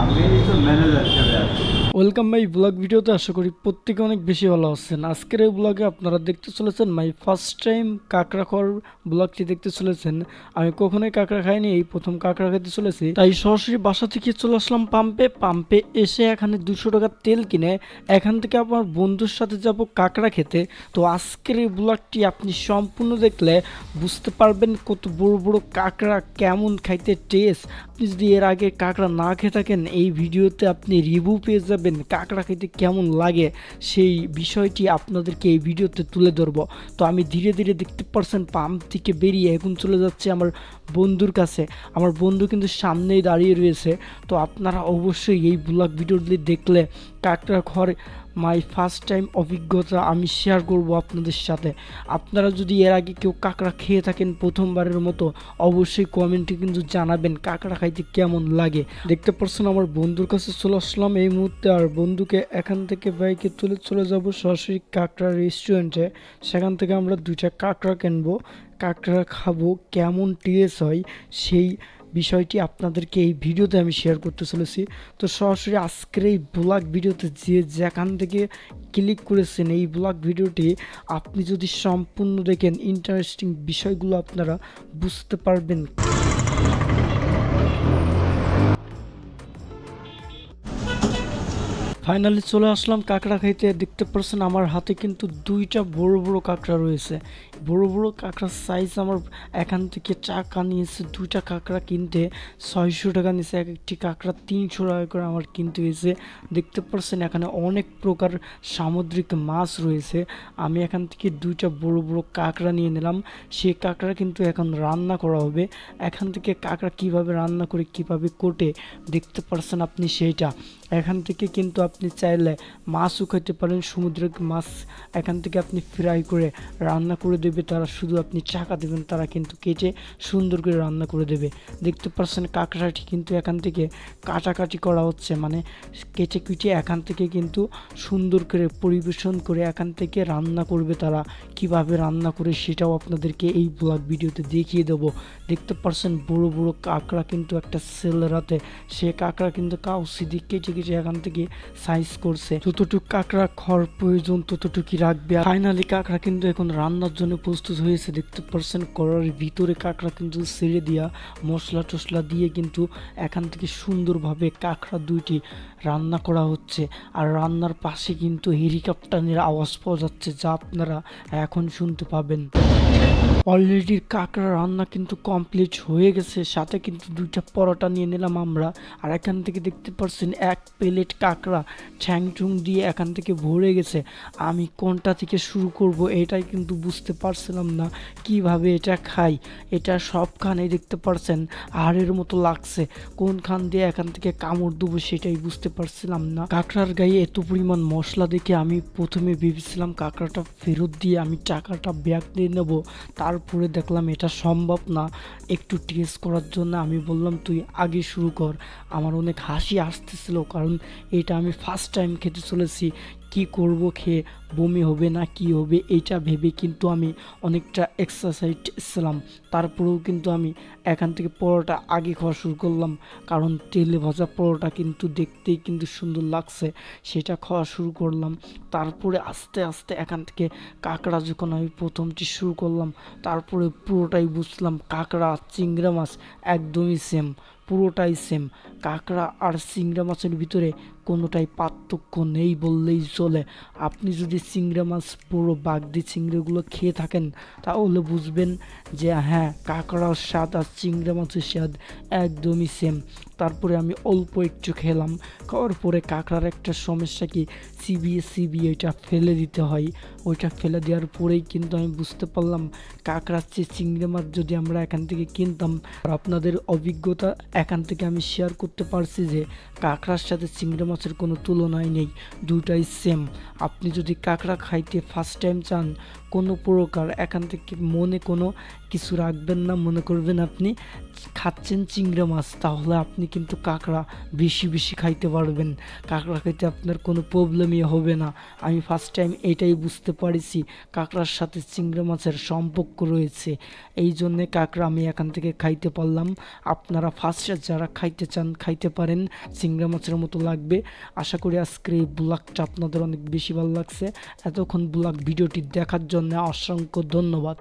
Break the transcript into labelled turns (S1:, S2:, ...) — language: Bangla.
S1: আমি তো ম্যানেজার হিসেবে আছি।
S2: ওয়েলকাম মাই ব্লগ ভিডিওতে। আশা করি প্রত্যেকে অনেক বেশি ভালো আছেন। আজকের এই ব্লগে আপনারা দেখতে চলেছেন মাই ফার্স্ট টাইম কাঁকড়া খাওয়ার ব্লগটি দেখতে চলেছেন। আমি কখনোই কাঁকড়া খাইনি, এই প্রথম কাঁকড়া খেতে চলেছি। তাই সরাসরি বাসা থেকে চলে আসলাম পাম্পে এসে এখানে 200 টাকার তেল কিনে এখান থেকে আমার বন্ধুর সাথে যাব কাঁকড়া খেতে। তো আজকের এই ব্লগটি আপনি সম্পূর্ণ দেখলে বুঝতে পারবেন কত বড় বড় কাঁকড়া, কেমন খাইতে টেস্ট। আপনি যদি এর আগে কাঁকড়া না খেয়ে থাকেন, এই ভিডিওতে আপনি রিভিউ পেয়ে যাবেন কাঁকড়া খেতে কেমন লাগে, সেই বিষয়টি আপনাদেরকে এই ভিডিওতে তুলে ধরবো। তো আমি ধীরে ধীরে দেখতে পারছেন পাম্প থেকে বেরিয়ে এখন চলে যাচ্ছে আমার বন্ধুর কাছে। আমার বন্ধু কিন্তু সামনেই দাঁড়িয়ে রয়েছে। তো আপনারা অবশ্যই এই ব্লগ ভিডিওটি দেখলে কাঁকড়া খাওয়ার মাই ফার্স্ট টাইম অভিজ্ঞতা আমি শেয়ার করব আপনাদের সাথে। আপনারা যদি এর আগে কেউ কাঁকড়া খেয়ে থাকেন প্রথমবারের মতো, অবশ্যই কমেন্টে কিন্তু জানাবেন কাঁকড়া খাইতে কেমন লাগে। দেখতে পাচ্ছেন আমার বন্ধুর কাছে চলে আসলাম এই মুহূর্তে, আর বন্ধুকে এখান থেকে বাইকে তুলে চলে যাব সরাসরি কাঁকড়া রেস্টুরেন্টে। সেখান থেকে আমরা 2টা কাঁকড়া কিনবো, কাঁকড়া খাবো, কেমন টেস্ট হয় সেই বিষয়টি আপনাদেরকে এই ভিডিওতে আমি শেয়ার করতে চলেছি। তো সরাসরি আজকের এই ব্লগ ভিডিওতে যেখান থেকে ক্লিক করেছেন এই ব্লগ ভিডিওটি আপনি যদি সম্পূর্ণ দেখেন, ইন্টারেস্টিং বিষয়গুলো আপনারা বুঝতে পারবেন। ফাইনালি চলে আসলাম কাঁকড়া খাইতে। দেখতে পাচ্ছেন আমার হাতে কিন্তু 2টা বড় বড় কাঁকড়া রয়েছে। বড় বড় কাঁকড়ার সাইজ আমার এখান থেকে টাকা নিয়েছে, 2টা কাঁকড়া কিনতে 600 টাকা নিয়েছে। এক একটি কাঁকড়া 300 টাকা করে আমার কিনতে হয়েছে। দেখতে পাচ্ছেন এখানে অনেক প্রকার সামুদ্রিক মাছ রয়েছে। আমি এখান থেকে 2টা বড় বড় কাঁকড়া নিয়ে নিলাম। সেই কাঁকড়া কিন্তু এখন রান্না করা হবে। এখান থেকে কাঁকড়া কিভাবে রান্না করে কিভাবে কোটে দেখতে পাচ্ছেন আপনি সেইটা। এখান থেকে কিন্তু আপনি চাইলে মাছও খেতে পারেন, সমুদ্রের মাছ এখান থেকে আপনি ফ্রাই করে রান্না করে দেবে তারা, শুধু আপনি টাকা দেবেন, তারা কিন্তু কেটে সুন্দর করে রান্না করে দেবে। দেখতে পাচ্ছেন কাঁকড়াটি কিন্তু এখান থেকে কাটাকাটি করা হচ্ছে, মানে কেটে কুটে এখান থেকে কিন্তু সুন্দর করে পরিবেশন করে এখান থেকে রান্না করবে তারা। কিভাবে রান্না করে সেটাও আপনাদেরকে এই ব্লগ ভিডিওতে দেখিয়ে দেবো। দেখতে পাচ্ছেন বড় বড় কাঁকড়া কিন্তু একটা সেলের হাতে, সে কাঁকড়া কিন্তু কাউসি দিয়ে কেটে কেটে এখান থেকে সাইজ করছে। যতটুকু কাঁকড়া খাওয়ার প্রয়োজন ততটুকুই রাখবে। ফাইনালি কাঁকড়া কিন্তু এখন রান্নার জন্য প্রস্তুত হয়েছে। দেখতে পাচ্ছেন কড়াইয়ের ভিতরে কাঁকড়া কিন্তু ছেড়ে দিয়া মশলা টশলা দিয়ে কিন্তু এখান থেকে সুন্দরভাবে কাঁকড়া 2টি রান্না করা হচ্ছে। আর রান্নার পাশে কিন্তু হেলিকপ্টারের আওয়াজ পাওয়া যাচ্ছে, যা আপনারা এখন শুনতে পাবেন। অলরেডি কাঁকড়া রান্না কিন্তু কমপ্লিট হয়ে গেছে, সাথে কিন্তু 2টা পরোটা নিয়ে নিলাম আমরা। আর এখান থেকে দেখতে পাচ্ছেন 1 প্লেট কাঁকড়া ঠ্যাং ঠুং দিয়ে এখান থেকে ভরে গেছে। আমি কোনটা থেকে শুরু করব এটাই কিন্তু বুঝতে পারছিলাম না কিভাবে এটা খাই। এটা সবখানেই দেখতে পাচ্ছেন হাড়ের মতো লাগছে, কোনখান দিয়ে এখান থেকে কামড় দেবো সেটাই বুঝতে পারছিলাম না। কাঁকড়ার গায়ে এত পরিমাণ মশলা দেখে আমি প্রথমে ভেবেছিলাম কাঁকড়াটা ফেরত দিয়ে আমি টাকাটা ব্যাক দিয়ে নেব। তারপরে দেখলাম এটা সম্ভব না। একটু টেস্ট করার জন্য আমি বললাম তুই আগে শুরু কর। আমার অনেক হাসি আসতেছিল, কারণ এটা আমি ফার্স্ট টাইম খেতে চলেছি। কি করব, খেয়ে বমি হবে না কি হবে এইটা ভেবে কিন্তু আমি অনেকটা এক্সারসাইজ ছিলাম। তারপরেও কিন্তু আমি এখান থেকে পরোটা আগে খাওয়া শুরু করলাম, কারণ তেলে ভাজা পরোটা কিন্তু দেখতেই কিন্তু সুন্দর লাগছে, সেটা খাওয়া শুরু করলাম। তারপরে আস্তে আস্তে এখান থেকে কাঁকড়া যখন আমি প্রথমটি শুরু করলাম, তারপরে পুরোটাই বুঝলাম কাঁকড়া চিংড়া মাছ একদমই সেম, পুরোটাই সেম। কাঁকড়া আর চিংড়া মাছের ভিতরে কোনোটাই পার্থক্য নেই বললেই চলে। আপনি যদি চিংড়া মাছ পুরো বাগদি চিংড়িগুলো খেয়ে থাকেন তাহলে বুঝবেন যে হ্যাঁ, কাঁকড়ার স্বাদ আর চিংড়া মাছের স্বাদ একদমই সেম। তারপরে আমি অল্প একটু খেলাম, খাওয়ার পরে কাঁকড়ার একটা সমস্যা কি, চিবিয়ে ওইটা ফেলে দিতে হয়। ওইটা ফেলে দেওয়ার পরেই কিন্তু আমি বুঝতে পারলাম কাঁকড়ার চেয়ে চিংড়ি মাছ যদি আমরা এখান থেকে কিনতাম। আর আপনাদের অভিজ্ঞতা এখান থেকে আমি শেয়ার করতে পারছি যে কাঁকড়ার সাথে চিংড়ি মাছের কোনো তুলনাই নেই, দুটাই সেম। আপনি যদি কাঁকড়া খাইতে ফার্স্ট টাইম চান, কোনো প্রকার এখান থেকে মনে কোনো কিছু রাখবেন না, মনে করবেন আপনি খাচ্ছেন চিংড়ি মাছ, তাহলে আপনি কিন্তু কাঁকড়া বেশি বেশি খাইতে পারবেন, কাঁকড়া খাইতে আপনার কোনো প্রবলেমই হবে না। আমি ফার্স্ট টাইম এটাই বুঝতে পারছি কাঁকড়ার সাথে চিংড়ি মাছের সম্পর্ক রয়েছে, এই জন্যে কাঁকড়া আমি এখান থেকে খাইতে পারলাম। আপনারা ফার্স্টে যারা খাইতে চান খাইতে পারেন, চিংড়ি মাছের মতো লাগবে। আশা করি আজকের এই ব্লগটা আপনাদের অনেক বেশি ভালো লাগছে। এতক্ষণ ব্লগ ভিডিওটি দেখার জন্য অসংখ্য ধন্যবাদ।